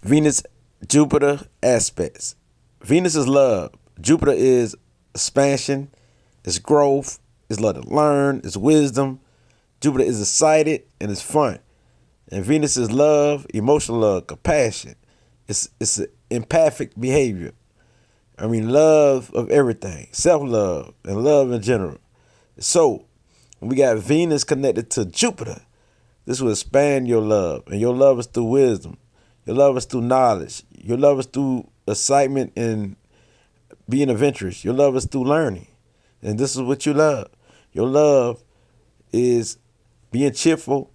Venus, Jupiter aspects. Venus is love. Jupiter is expansion, it's growth, it's love to learn, it's wisdom. Jupiter is excited and it's fun. And Venus is love, emotional love, compassion. It's an empathic behavior. I mean, love of everything, self-love, and love in general. So, when we got Venus connected to Jupiter, this will expand your love. And your love is through wisdom. Your love is through knowledge. Your love is through excitement and being adventurous. Your love is through learning. And this is what you love. Your love is being cheerful,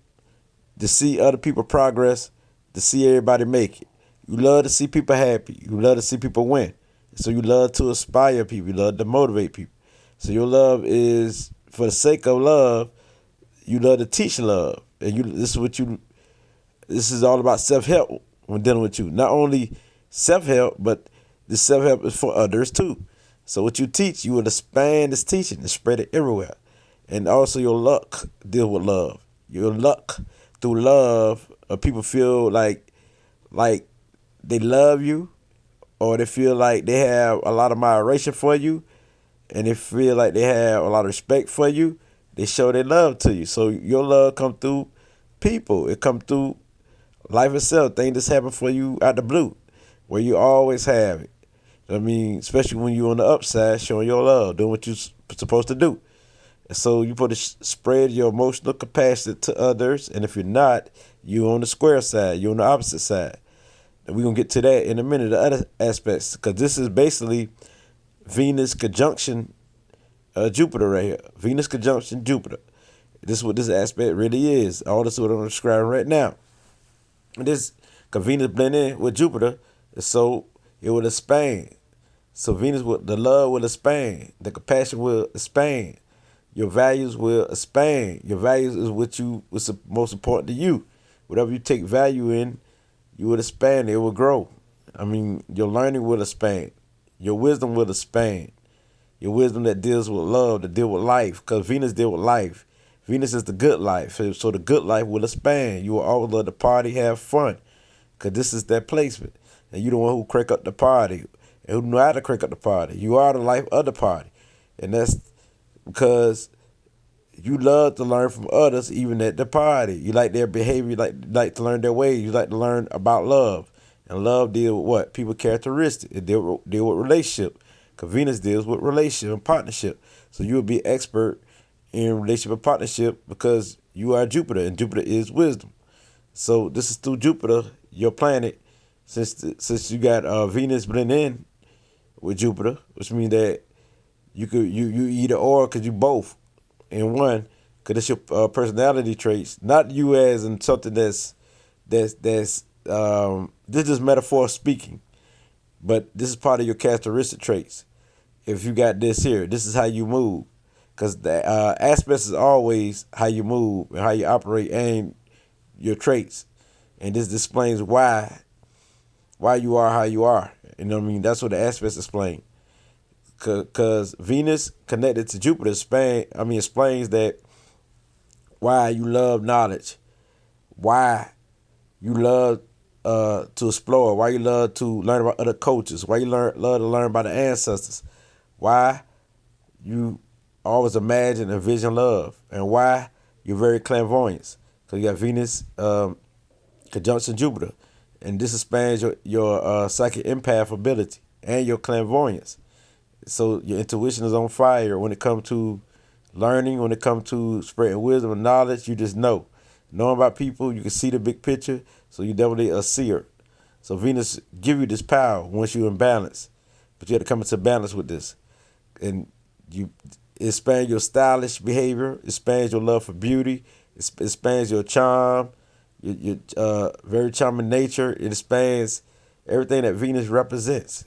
to see other people progress, to see everybody make it. You love to see people happy. You love to see people win. So you love to inspire people. You love to motivate people. So your love is, for the sake of love, you love to teach love. And this is all about self-help when dealing with you. Not only self-help, but the self-help is for others too. So what you teach, you will expand this teaching and spread it everywhere. And also your luck deal with love. Your luck through love, people feel like they love you, or they feel like they have a lot of admiration for you, and they feel like they have a lot of respect for you. They show their love to you. So your love come through people. It come through life itself, things that's happen for you out the blue, where you always have it. I mean, especially when you're on the upside, showing your love, doing what you're supposed to do. And so you put to spread your emotional capacity to others, and if you're not, you're on the square side, you're on the opposite side. And we're going to get to that in a minute, the other aspects, because this is basically Venus conjunction Jupiter right here. Venus conjunction Jupiter. This is what this aspect really is. All this is what I'm describing right now. And this, because Venus blend in with Jupiter, so it will expand. So Venus, the love will expand. The compassion will expand. Your values will expand. Your values is what's most important to you. Whatever you take value in, you will expand. It will grow. I mean, your learning will expand. Your wisdom will expand. Your wisdom that deals with love, that deals with life, because Venus deals with life. Venus is the good life. So the good life will expand. You will always love to party, have fun, because this is that placement. And you're the one who crank up the party, and who know how to crank up the party. You are the life of the party. And that's because you love to learn from others, even at the party. You like their behavior. You like to learn their ways. You like to learn about love. And love deals with what? People characteristics. It deal with relationship. Because Venus deals with relationship and partnership. So you will be expert in relationship and partnership because you are Jupiter, and Jupiter is wisdom. So this is through Jupiter, your planet, since you got Venus blend in with Jupiter, which means that you either or, because you both in one, because it's your personality traits, not you as in something this is metaphor speaking, but this is part of your characteristic traits. If you got this here, this is how you move, because the aspects is always how you move and how you operate and your traits, and this explains why you are how you are. You know what I mean? That's what the aspects explain. Because Venus connected to Jupiter explains that why you love knowledge, why you love to explore, why you love to learn about other cultures, why you love to learn about the ancestors, why you always imagine and envision love, and why you're very clairvoyant. Because you got Venus conjunction Jupiter, and this expands your psychic empath ability and your clairvoyance. So your intuition is on fire when it comes to learning, when it comes to spreading wisdom and knowledge. You just know. Knowing about people, you can see the big picture, so you're definitely a seer. So Venus give you this power once you're in balance. But you have to come into balance with this. And you expand your stylish behavior, expands your love for beauty, it expands your charm, your very charming nature. It expands everything that Venus represents.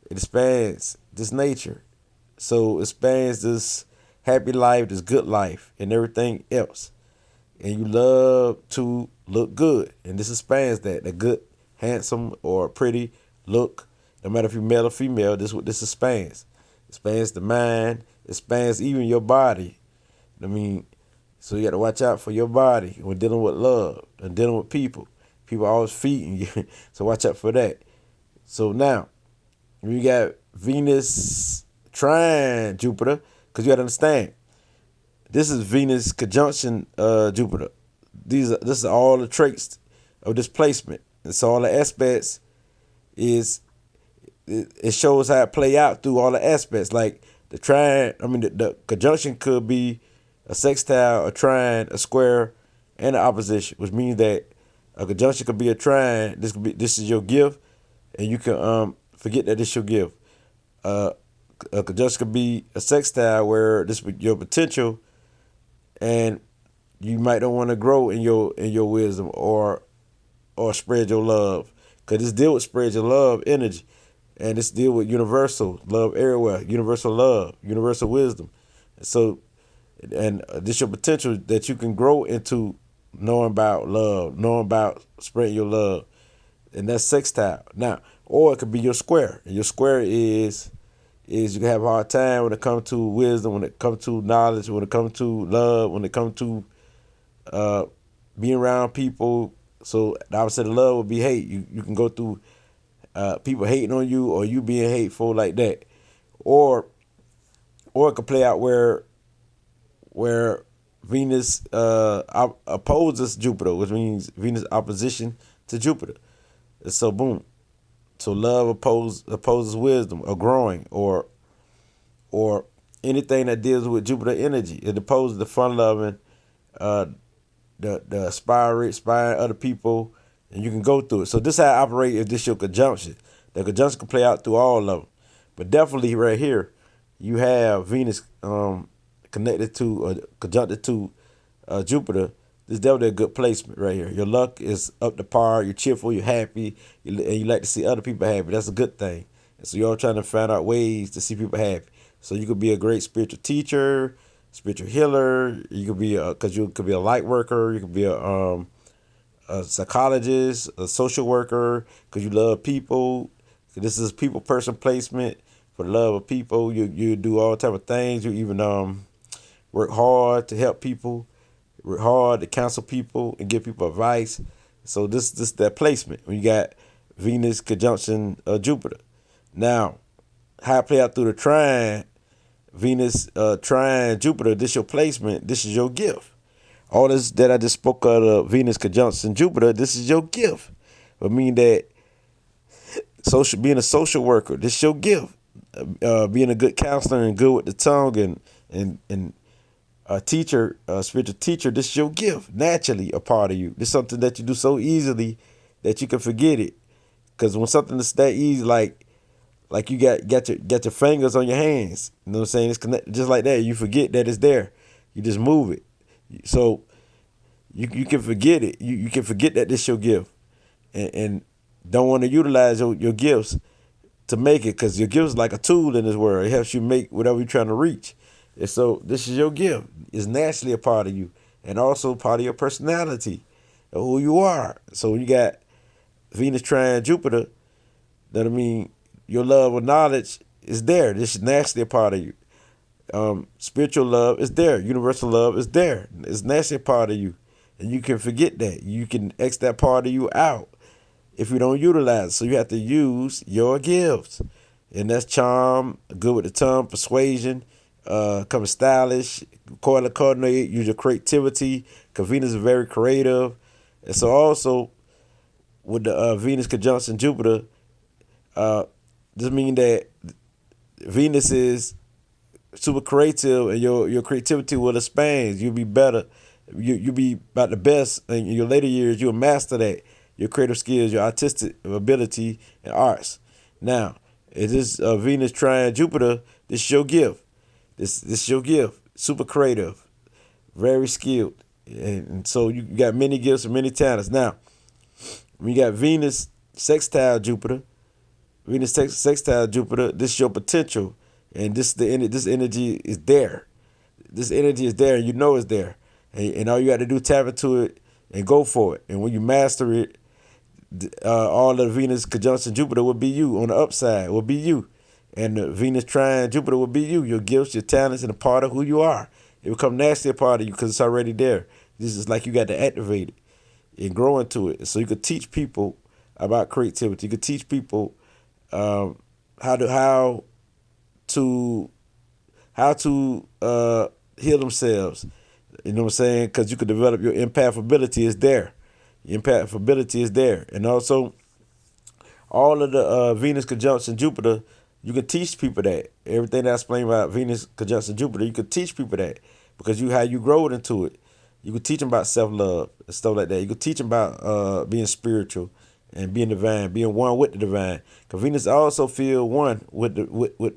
It expands this nature. So it expands this happy life, this good life, and everything else. And you love to look good. And this expands that. The good, handsome, or pretty look. No matter if you're male or female, this is what this expands. It expands the mind. It expands even your body. I mean, so you got to watch out for your body when dealing with love and dealing with people. People always feeding you. So watch out for that. So now, you got Venus trine Jupiter, because you got to understand, this is Venus conjunction Jupiter. This is all the traits of this placement. And so all the aspects is, it shows how it play out through all the aspects. Like the trine, the conjunction could be a sextile, a trine, a square, and an opposition, which means that a conjunction could be a trine. This is your gift, and you can forget that it's your gift. A conjunction could be a sextile, where this is your potential, and you might don't want to grow in your wisdom or spread your love, because this deal with spread your love energy, and this deal with universal love everywhere, universal love, universal wisdom. So, and this your potential that you can grow into knowing about love, knowing about spreading your love, and that's sextile. Now, or it could be your square, and your square is you can have a hard time when it comes to wisdom, when it comes to knowledge, when it comes to love, when it comes to being around people. So the opposite of love would be hate. You can go through people hating on you, or you being hateful like that, or it could play out where Venus opposes Jupiter, which means Venus opposition to Jupiter. And so boom. So love opposes wisdom, or growing, or anything that deals with Jupiter energy. It opposes the fun loving, the inspiring other people, and you can go through it. So this is how I operate if this your conjunction. The conjunction can play out through all of them. But definitely right here, you have Venus connected to or conjuncted to Jupiter. This is definitely a good placement right here. Your luck is up to par. You're cheerful. You're happy. And you like to see other people happy. That's a good thing. And so you're all trying to find out ways to see people happy. So you could be a great spiritual teacher, spiritual healer. You could be you could be a light worker. You could be a psychologist, a social worker, because you love people. This is people person placement for the love of people. You do all type of things. You even work hard to help people. Work hard to counsel people and give people advice. So this that placement when you got Venus conjunction Jupiter. Now, how it play out through the trine, Venus trine Jupiter, this your placement, this is your gift. All this that I just spoke of, Venus conjunction Jupiter, this is your gift. It mean that being a social worker, this is your gift. Being a good counselor and good with the tongue and a teacher, a spiritual teacher, this is your gift, naturally a part of you. This is something that you do so easily that you can forget it. Because when something is that easy, like you got your fingers on your hands, you know what I'm saying? It's connected just like that. You forget that it's there. You just move it. So you can forget it. You can forget that this is your gift, and don't want to utilize your gifts to make it, because your gift is like a tool in this world. It helps you make whatever you're trying to reach. And so this is your gift. It's naturally a part of you, and also part of your personality, of who you are. So when you got Venus trine Jupiter, that your love of knowledge is there. This is naturally a part of you. Spiritual love is there. Universal love is there. It's naturally a part of you, and you can forget that. You can X that part of you out if you don't utilize it. So you have to use your gifts, and that's charm, good with the tongue, persuasion. Become stylish, coordinate, use your creativity, because Venus is very creative. And so also with the Venus conjunction Jupiter, this means that Venus is super creative, and your creativity will expand. You'll be better. You'll be about the best in your later years. You'll master that, your creative skills, your artistic ability, and arts. Now, if this Venus trine Jupiter, this is your gift. This is your gift. Super creative, very skilled, and so you got many gifts and many talents. Now, when you got Venus sextile Jupiter, sextile Jupiter, this is your potential, and this energy is there. This energy is there, and you know it's there, and all you got to do tap into it and go for it. And when you master it, all of Venus conjunction Jupiter will be you on the upside. Will be you. And the Venus trine Jupiter will be you, your gifts, your talents, and a part of who you are. It will become naturally a part of you because it's already there. This is like you got to activate it. and grow into it. So you could teach people about creativity. You could teach people how to heal themselves. You know what I'm saying? Because you could develop your empath ability is there. Your empath ability is there, and also all of the Venus conjunction Jupiter, you can teach people that. Everything that I explained about Venus conjunction Jupiter, you can teach people that because how you grow into it. You can teach them about self-love and stuff like that. You can teach them about being spiritual and being divine, being one with the divine. Because Venus also feel one with with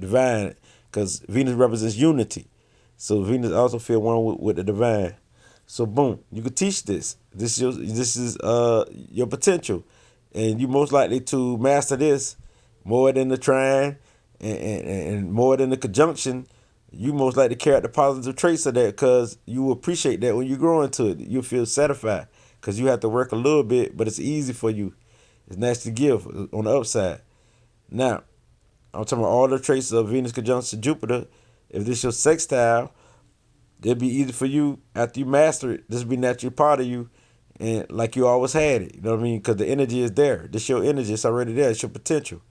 divine, because Venus represents unity. So Venus also feel one with the divine. So boom, you can teach this. This is your potential, and you most likely to master this more than the trine and more than the conjunction. You most likely carry out the positive traits of that because you appreciate that when you grow into it. You feel satisfied because you have to work a little bit, but it's easy for you. It's nice to give on the upside. Now, I'm talking about all the traits of Venus conjunction Jupiter. If this is your sextile, it'll be easy for you after you master it. This will be naturally part of you, and like you always had it. You know what I mean? Because the energy is there. This your energy. It's already there. It's your potential.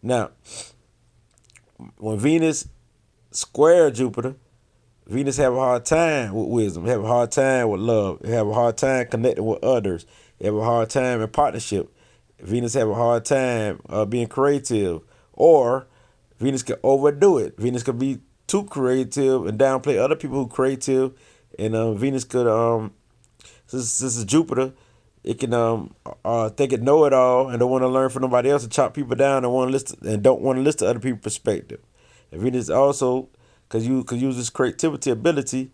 Now, when Venus square Jupiter, Venus have a hard time with wisdom, have a hard time with love, have a hard time connecting with others, have a hard time in partnership. Venus have a hard time being creative, or Venus can overdo it. Venus could be too creative and downplay other people who creative, and Venus could since this is Jupiter, it can think it know it all and don't want to learn from nobody else and chop people down and don't want to listen to other people's perspective. And Venus also, because you could use this creativity ability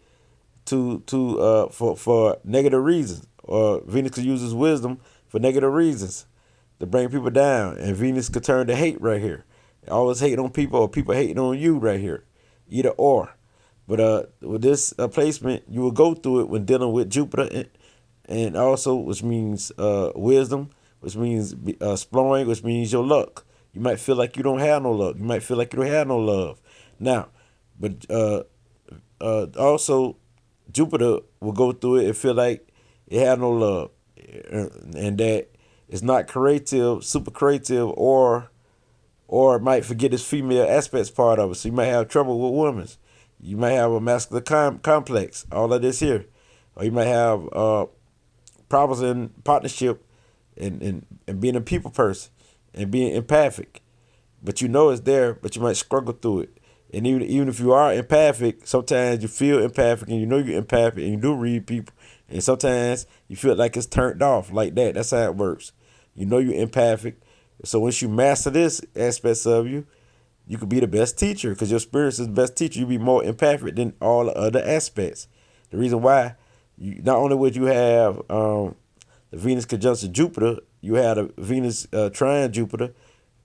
for negative reasons, or Venus could use this wisdom for negative reasons to bring people down, and Venus could turn to hate right here. Always hating on people, or people hating on you right here, either or. But with this placement, you will go through it when dealing with Jupiter, and also which means wisdom, which means exploring, which means your luck. You might feel like you don't have no luck. You might feel like you don't have no love. Now, but also Jupiter will go through it and feel like it have no love, and that it's not creative, super creative, or it might forget its female aspects part of it. So you might have trouble with women. You might have a masculine complex, all of this here. Or you might have problems in partnership and being a people person and being empathic. But you know it's there, but you might struggle through it. And even if you are empathic, sometimes you feel empathic and you know you're empathic and you do read people. And sometimes you feel like it's turned off like that. That's how it works. You know you're empathic. So once you master this aspects of you, you could be the best teacher because your spirit is the best teacher. You'll be more empathic than all the other aspects. The reason why, not only would you have the Venus conjunction Jupiter, you have the Venus trine Jupiter,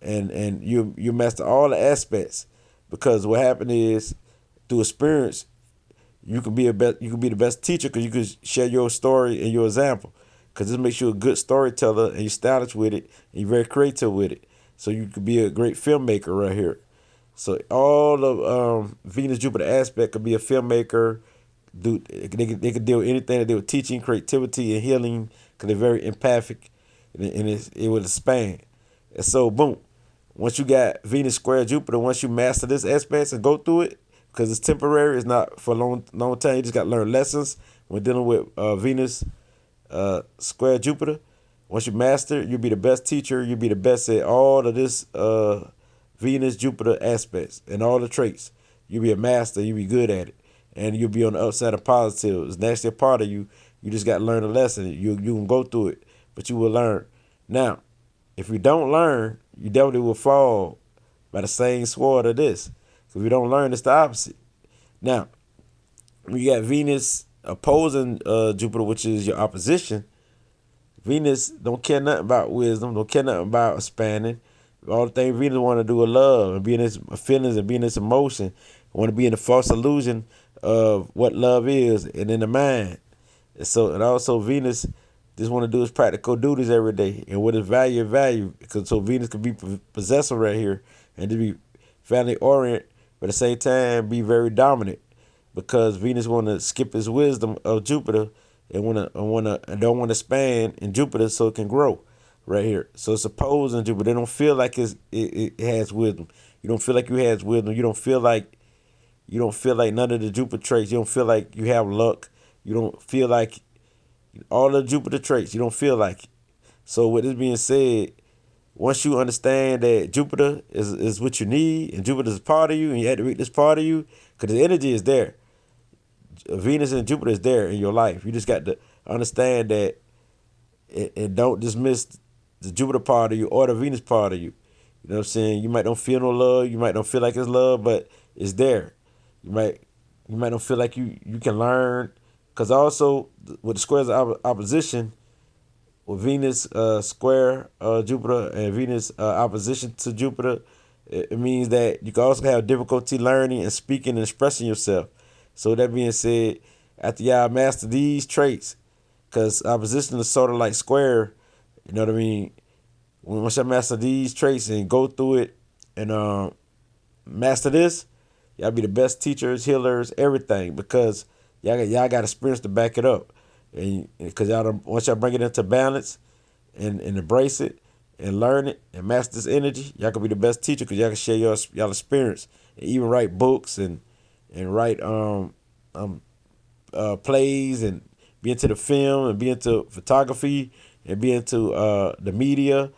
and you master all the aspects. Because what happened is, through experience, you can be the best teacher because you can share your story and your example. Because this makes you a good storyteller and you're stylish with it and you're very creative with it. So you could be a great filmmaker right here. So all of Venus Jupiter aspect could be a filmmaker. They could deal with anything to do with teaching, creativity, and healing because they're very empathic, and it would expand. And so boom, once you got Venus square Jupiter, once you master this aspect and go through it, because it's temporary, it's not for a long time. You just got to learn lessons when dealing with Venus square Jupiter. Once you master, you'll be the best teacher. You'll be the best at all of this Venus Jupiter aspects and all the traits. You'll be a master. You'll be good at it, and you'll be on the upside of positive. It's naturally a part of you. You just got to learn a lesson. You can go through it, but you will learn. Now, if you don't learn, you definitely will fall by the same sword of this. If you don't learn, it's the opposite. Now, when you got Venus opposing Jupiter, which is your opposition, Venus don't care nothing about wisdom, don't care nothing about expanding. All the things Venus want to do is love and be in its feelings and be in its emotion. Want to be in the false illusion of what love is and in the mind. And also Venus just want to do his practical duties every day. And what is value. So Venus could be possessive right here and to be family oriented, but at the same time be very dominant. Because Venus want to skip his wisdom of Jupiter and don't want to expand in Jupiter so it can grow right here. So it's opposed in Jupiter. They don't feel like it has wisdom. You don't feel like you has wisdom. You don't feel like none of the Jupiter traits. You don't feel like you have luck. You don't feel like all the Jupiter traits. You don't feel like it. So with this being said, once you understand that Jupiter is what you need and Jupiter is part of you and you activate this part of you, because the energy is there. Venus and Jupiter is there in your life. You just got to understand that and don't dismiss the Jupiter part of you or the Venus part of you. You know what I'm saying? You might don't feel no love. You might don't feel like it's love, but it's there. You might don't feel like you can learn. Because also with the squares of opposition, with Venus square Jupiter and Venus opposition to Jupiter, it means that you can also have difficulty learning and speaking and expressing yourself. So that being said, after y'all master these traits, because opposition is sort of like square, you know what I mean? Once y'all master these traits and go through it and master this, y'all be the best teachers, healers, everything, because y'all got experience to back it up. And because once y'all bring it into balance and embrace it and learn it and master this energy, y'all can be the best teacher because y'all can share y'all experience and even write books and write plays and be into the film and be into photography and be into the media.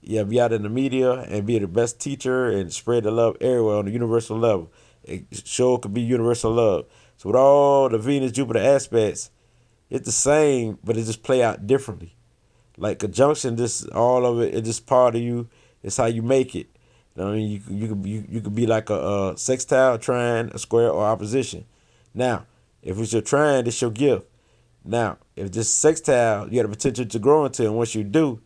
Yeah, be out in the media and be the best teacher and spread the love everywhere on the universal level. It sure could be universal love. So with all the Venus Jupiter aspects, it's the same, but it just play out differently. Like conjunction, this all of it, it's just part of you. It's how you make it. You know what I mean? You could be like a sextile, trine, a square, or opposition. Now, if it's your trine, it's your gift. Now, if this sextile, you got the potential to grow into it, and once you do,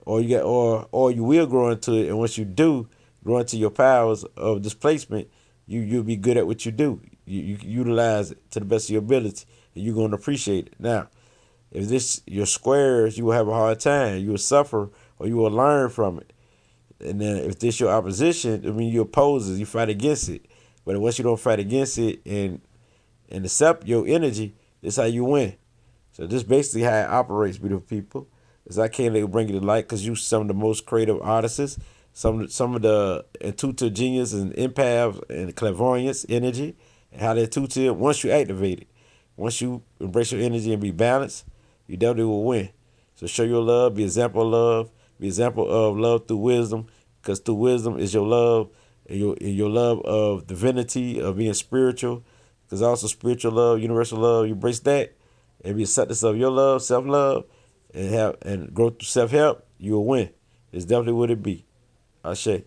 or you will grow into it, and once you do grow into your powers of displacement, you'll be good at what you do. You utilize it to the best of your ability, and you're gonna appreciate it. Now, if this your squares, you will have a hard time. You will suffer, or you will learn from it. And then if this your opposition, I mean you oppose it, you fight against it. But once you don't fight against it and accept your energy, this how you win. So this basically how it operates, beautiful people. Is I can't let you bring it to light because you some of the most creative artists, some of the intuitive genius and empath and clairvoyance energy, and how they're intuitive. Once you activate it, once you embrace your energy and be balanced, you definitely will win. So show your love, be example of love, be example of love through wisdom, because through wisdom is your love and your love of divinity, of being spiritual, because also spiritual love, universal love, you embrace that and be acceptance of your love, self-love, and grow through self-help, you'll win. It's definitely what it be. Ashe.